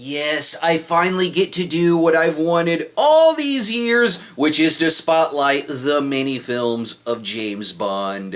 Yes, I finally get to do what I've wanted all these years, which is to spotlight the many films of James Bond.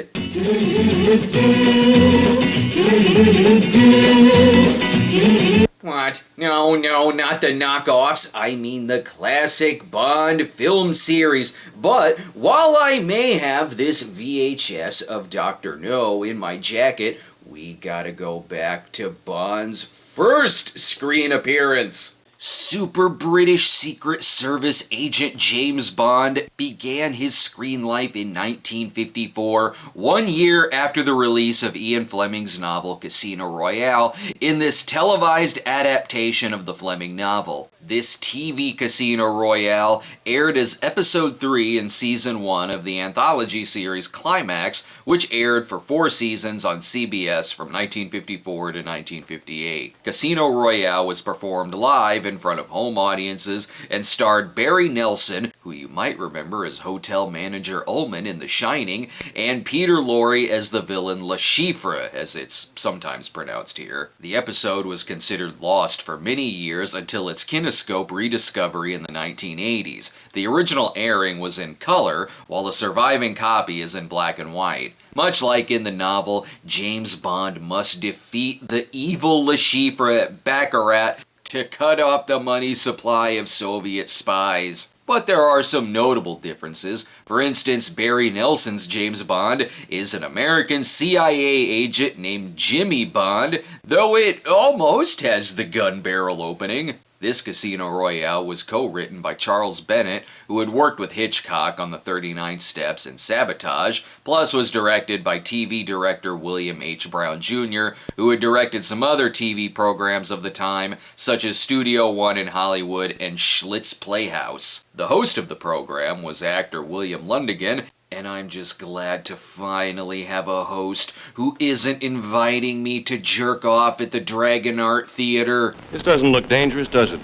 What? No, not the knockoffs. I mean the classic Bond film series. But while I may have this VHS of Dr. No in my jacket, we gotta go back to Bond's first screen appearance. Super British Secret Service agent James Bond began his screen life in 1954, 1 year after the release of Ian Fleming's novel Casino Royale, in this televised adaptation of the Fleming novel. This TV Casino Royale aired as Episode 3 in Season 1 of the anthology series Climax, which aired for 4 seasons on CBS from 1954 to 1958. Casino Royale was performed live in front of home audiences and starred Barry Nelson, who you might remember as hotel manager Ullman in The Shining, and Peter Lorre as the villain Le Chiffre, as it's sometimes pronounced here. The episode was considered lost for many years until its kinescope rediscovery in the 1980s. The original airing was in color, while the surviving copy is in black and white. Much like in the novel, James Bond must defeat the evil Le Chiffre at Baccarat to cut off the money supply of Soviet spies. But there are some notable differences. For instance, Barry Nelson's James Bond is an American CIA agent named Jimmy Bond, though it almost has the gun barrel opening. This Casino Royale was co-written by Charles Bennett, who had worked with Hitchcock on The 39 Steps and Sabotage, plus was directed by TV director William H. Brown Jr., who had directed some other TV programs of the time, such as Studio One in Hollywood and Schlitz Playhouse. The host of the program was actor William Lundigan, and I'm just glad to finally have a host who isn't inviting me to jerk off at the Dragon Art Theater. This doesn't look dangerous, does it?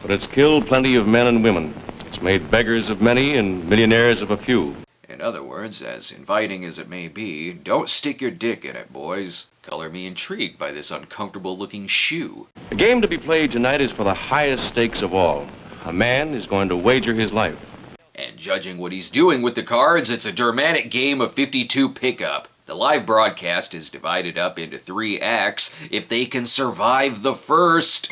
But it's killed plenty of men and women. It's made beggars of many and millionaires of a few. In other words, as inviting as it may be, don't stick your dick in it, boys. Color me intrigued by this uncomfortable-looking shoe. The game to be played tonight is for the highest stakes of all. A man is going to wager his life. And judging what he's doing with the cards, it's a dramatic game of 52 pickup. The live broadcast is divided up into 3 acts if they can survive the first.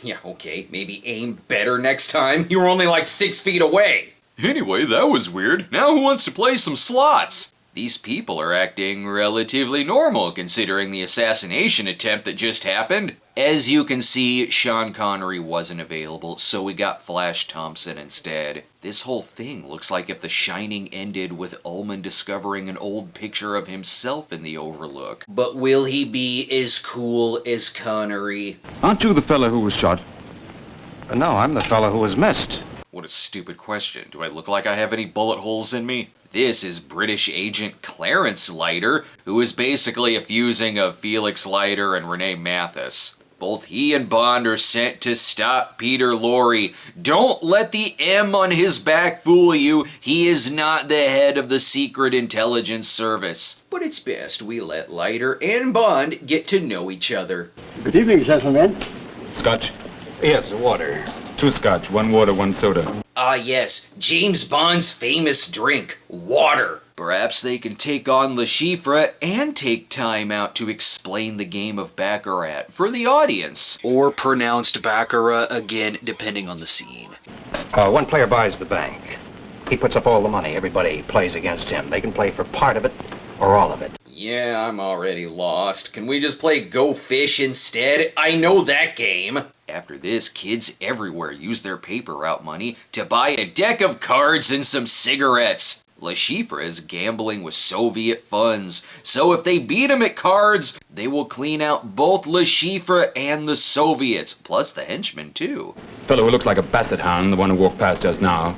Yeah, okay, maybe aim better next time. You were only like 6 feet away. Anyway, that was weird. Now who wants to play some slots? These people are acting relatively normal considering the assassination attempt that just happened. As you can see, Sean Connery wasn't available, so we got Flash Thompson instead. This whole thing looks like if The Shining ended with Ullman discovering an old picture of himself in the Overlook. But will he be as cool as Connery? Aren't you the fella who was shot? No, I'm the fella who was missed. What a stupid question. Do I look like I have any bullet holes in me? This is British agent Clarence Leiter, who is basically a fusing of Felix Leiter and Renee Mathis. Both he and Bond are sent to stop Peter Lorre. Don't let the M on his back fool you. He is not the head of the Secret Intelligence Service. But it's best we let Leiter and Bond get to know each other. Good evening, gentlemen. Scotch? Yes, water. 2 scotch, 1 water, 1 soda. Ah yes, James Bond's famous drink, water. Perhaps they can take on Le Chiffre and take time out to explain the game of Baccarat for the audience. Or pronounced Baccarat again, depending on the scene. One player buys the bank. He puts up all the money. Everybody plays against him. They can play for part of it or all of it. Yeah, I'm already lost. Can we just play Go Fish instead? I know that game. After this, kids everywhere use their paper route money to buy a deck of cards and some cigarettes. Le Chiffre is gambling with Soviet funds, so if they beat him at cards, they will clean out both Le Chiffre and the Soviets, plus the henchmen too. Fellow who looks like a basset hound, the one who walked past us now.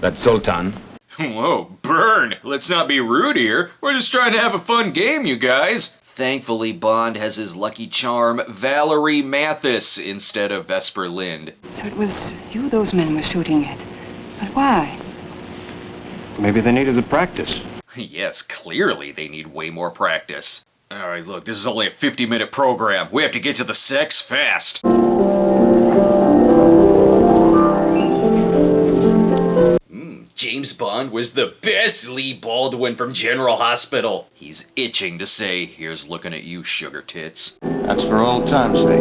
That's Zoltan. Whoa, burn! Let's not be rude here. We're just trying to have a fun game, you guys. Thankfully, Bond has his lucky charm, Valerie Mathis, instead of Vesper Lind. So it was you those men were shooting at. But why? Maybe they needed the practice. Yes, clearly they need way more practice. Alright, look, this is only a 50-minute program. We have to get to the sex fast. James Bond was the best Lee Baldwin from General Hospital. He's itching to say, here's looking at you, sugar tits. That's for old time's sake.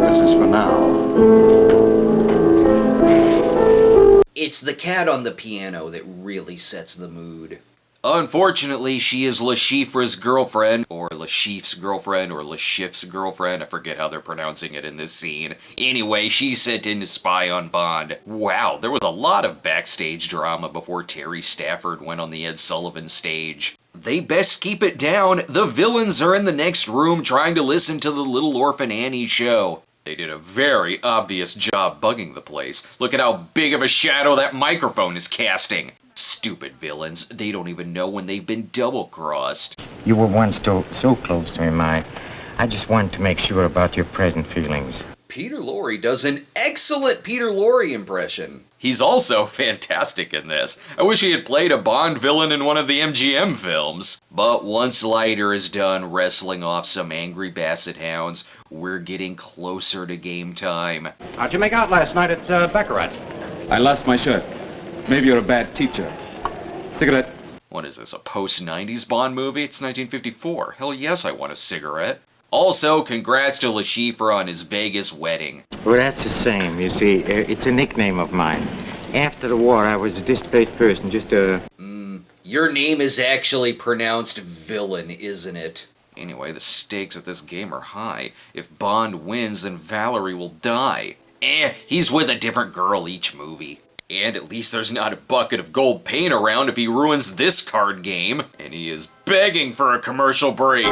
This is for now. It's the cat on the piano that really sets the mood. Unfortunately, she is Le Chiffre's girlfriend, or Le Chiffre's girlfriend, or Le Chiffre's girlfriend. I forget how they're pronouncing it in this scene. Anyway, she's sent in to spy on Bond. Wow, there was a lot of backstage drama before Terry Stafford went on the Ed Sullivan stage. They best keep it down. The villains are in the next room trying to listen to the Little Orphan Annie show. They did a very obvious job bugging the place. Look at how big of a shadow that microphone is casting. Stupid villains. They don't even know when they've been double-crossed. You were once so close to him, I just wanted to make sure about your present feelings. Peter Lorre does an excellent Peter Lorre impression. He's also fantastic in this. I wish he had played a Bond villain in one of the MGM films. But once Leiter is done wrestling off some angry basset hounds, we're getting closer to game time. How'd you make out last night at Baccarat? I lost my shirt. Maybe you're a bad teacher. Cigarette. What is this, a post-90s Bond movie? It's 1954. Hell yes, I want a cigarette. Also, congrats to Le Chiffre on his Vegas wedding. Well, that's the same. You see, it's a nickname of mine. After the war, I was a displaced person, just a... Your name is actually pronounced villain, isn't it? Anyway, the stakes of this game are high. If Bond wins, then Valerie will die. He's with a different girl each movie. And at least there's not a bucket of gold paint around if he ruins this card game. And he is begging for a commercial break.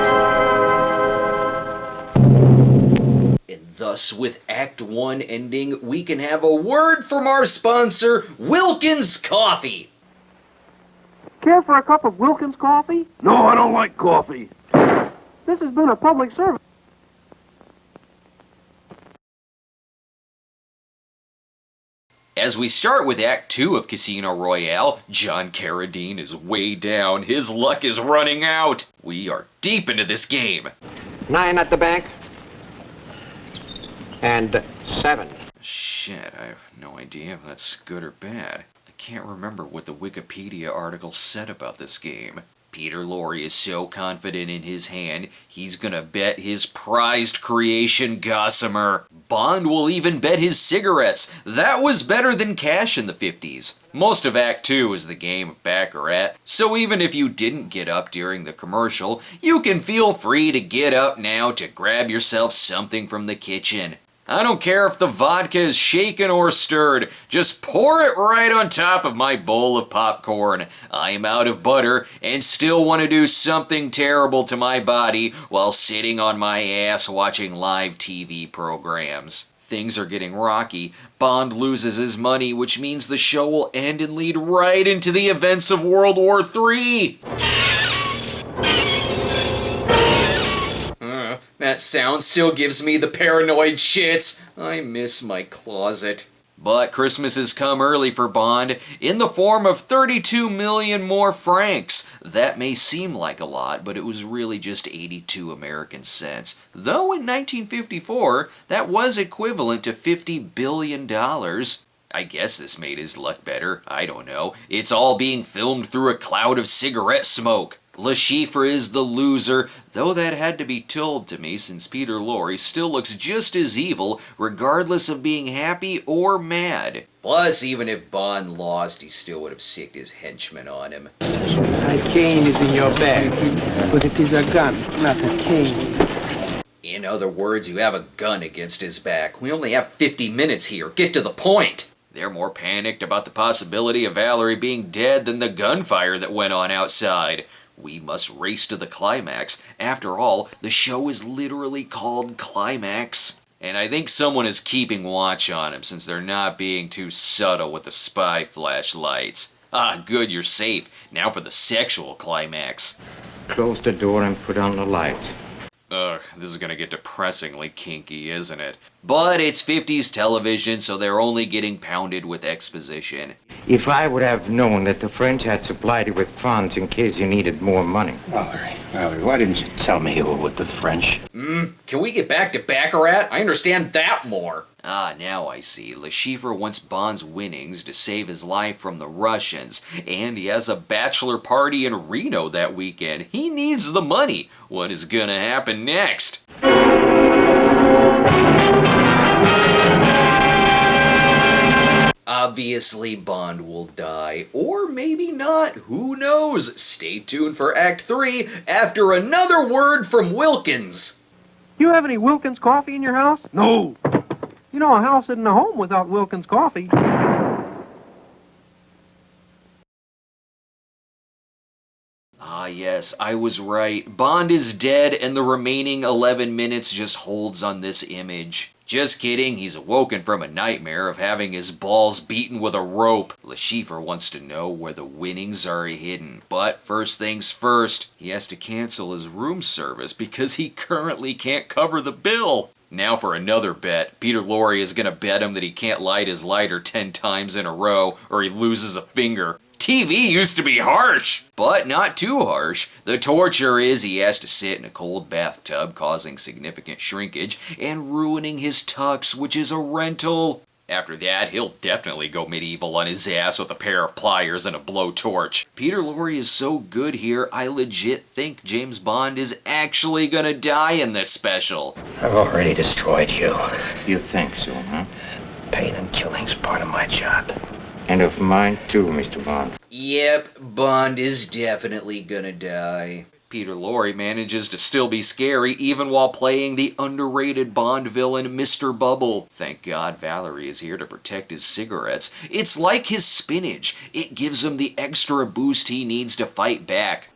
And thus, with Act 1 ending, we can have a word from our sponsor, Wilkins Coffee. Care for a cup of Wilkins coffee? No, I don't like coffee. This has been a public service. As we start with Act 2 of Casino Royale, John Carradine is way down. His luck is running out. We are deep into this game. 9 at the bank. And 7. Shit, I have no idea if that's good or bad. I can't remember what the Wikipedia article said about this game. Peter Lorre is so confident in his hand, he's gonna bet his prized creation Gossamer. Bond will even bet his cigarettes. That was better than cash in the 50s. Most of Act 2 is the game of Baccarat, so even if you didn't get up during the commercial, you can feel free to get up now to grab yourself something from the kitchen. I don't care if the vodka is shaken or stirred, just pour it right on top of my bowl of popcorn. I am out of butter and still want to do something terrible to my body while sitting on my ass watching live TV programs. Things are getting rocky. Bond loses his money, which means the show will end and lead right into the events of World War III. That sound still gives me the paranoid shits. I miss my closet. But Christmas has come early for Bond in the form of 32 million more francs. That may seem like a lot, but it was really just 82 American cents. Though in 1954, that was equivalent to $50 billion. I guess this made his luck better. I don't know. It's all being filmed through a cloud of cigarette smoke. Le Chiffre is the loser, though that had to be told to me since Peter Lorre still looks just as evil regardless of being happy or mad. Plus, even if Bond lost, he still would have sicked his henchmen on him. A cane is in your bag, but it is a gun, not a cane. In other words, you have a gun against his back. We only have 50 minutes here. Get to the point! They're more panicked about the possibility of Valerie being dead than the gunfire that went on outside. We must race to the climax. After all, the show is literally called Climax. And I think someone is keeping watch on him since they're not being too subtle with the spy flashlights. Ah, good, you're safe. Now for the sexual climax. Close the door and put on the lights. Ugh, This is gonna get depressingly kinky, isn't it? But it's 50s television, so they're only getting pounded with exposition. If I would have known that the French had supplied you with funds in case you needed more money. Valerie, why didn't you tell me you were with the French? Can we get back to Baccarat? I understand that more. Ah, now I see. Le Chiffre wants Bond's winnings to save his life from the Russians, and he has a bachelor party in Reno that weekend. He needs the money. What is gonna happen next? Obviously, Bond will die. Or maybe not. Who knows? Stay tuned for Act 3 after another word from Wilkins. You have any Wilkins coffee in your house? No. You know, a house isn't a home without Wilkins coffee. Ah, yes, I was right. Bond is dead, and the remaining 11 minutes just holds on this image. Just kidding, he's awoken from a nightmare of having his balls beaten with a rope. Le Chiffre wants to know where the winnings are hidden. But first things first, he has to cancel his room service because he currently can't cover the bill. Now for another bet. Peter Lorre is gonna bet him that he can't light his lighter 10 times in a row or he loses a finger. TV used to be harsh, but not too harsh. The torture is he has to sit in a cold bathtub, causing significant shrinkage and ruining his tux, which is a rental. After that, he'll definitely go medieval on his ass with a pair of pliers and a blowtorch. Peter Lorre is so good here, I legit think James Bond is actually gonna die in this special. I've already destroyed you. You think so, huh? Pain and killing's part of my job. And of mine too, Mr. Bond. Yep, Bond is definitely gonna die. Peter Lorre manages to still be scary even while playing the underrated Bond villain Mr. Bubble. Thank God Valerie is here to protect his cigarettes. It's like his spinach. It gives him the extra boost he needs to fight back.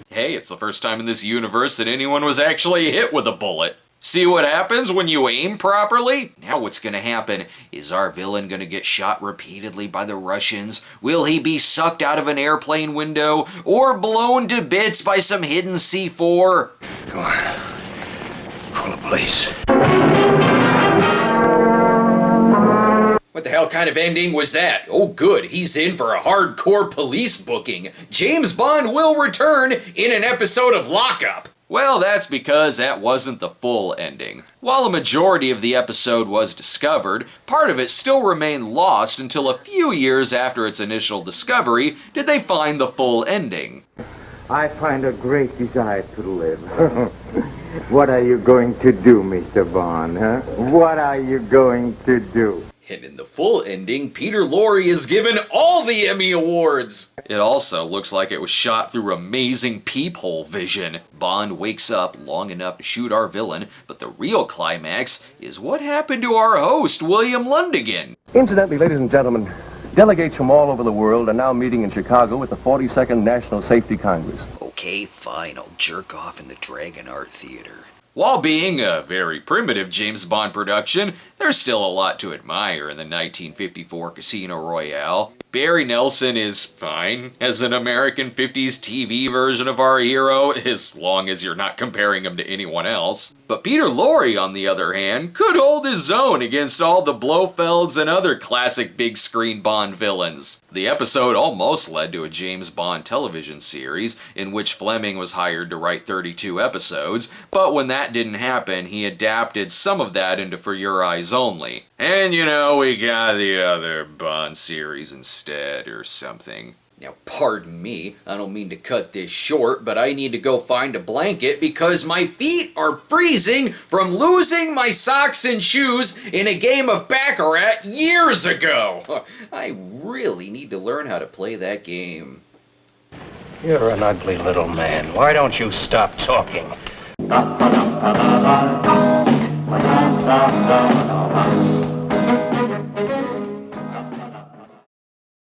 Hey, it's the first time in this universe that anyone was actually hit with a bullet. See what happens when you aim properly? Now what's gonna happen? Is our villain gonna get shot repeatedly by the Russians? Will he be sucked out of an airplane window? Or blown to bits by some hidden C4? Come on. Call the police. What the hell kind of ending was that? Oh good, he's in for a hardcore police booking. James Bond will return in an episode of Lockup. Well, that's because that wasn't the full ending. While a majority of the episode was discovered, part of it still remained lost until a few years after its initial discovery did they find the full ending. I find a great desire to live. What are you going to do, Mr. Bond, huh? What are you going to do? And in the full ending, Peter Lorre is given all the Emmy Awards! It also looks like it was shot through amazing peephole vision. Bond wakes up long enough to shoot our villain, but the real climax is what happened to our host, William Lundigan. Incidentally, ladies and gentlemen, delegates from all over the world are now meeting in Chicago at the 42nd National Safety Congress. Okay, fine, I'll jerk off in the Dragon Art Theater. While being a very primitive James Bond production, there's still a lot to admire in the 1954 Casino Royale. Barry Nelson is fine as an American 50s TV version of our hero, as long as you're not comparing him to anyone else. But Peter Lorre, on the other hand, could hold his own against all the Blofelds and other classic big screen Bond villains. The episode almost led to a James Bond television series, in which Fleming was hired to write 32 episodes, but when that didn't happen, he adapted some of that into For Your Eyes Only. And you know, we got the other Bond series instead, or something. Now, pardon me, I don't mean to cut this short, but I need to go find a blanket because my feet are freezing from losing my socks and shoes in a game of Baccarat years ago. I really need to learn how to play that game. You're an ugly little man. Why don't you stop talking?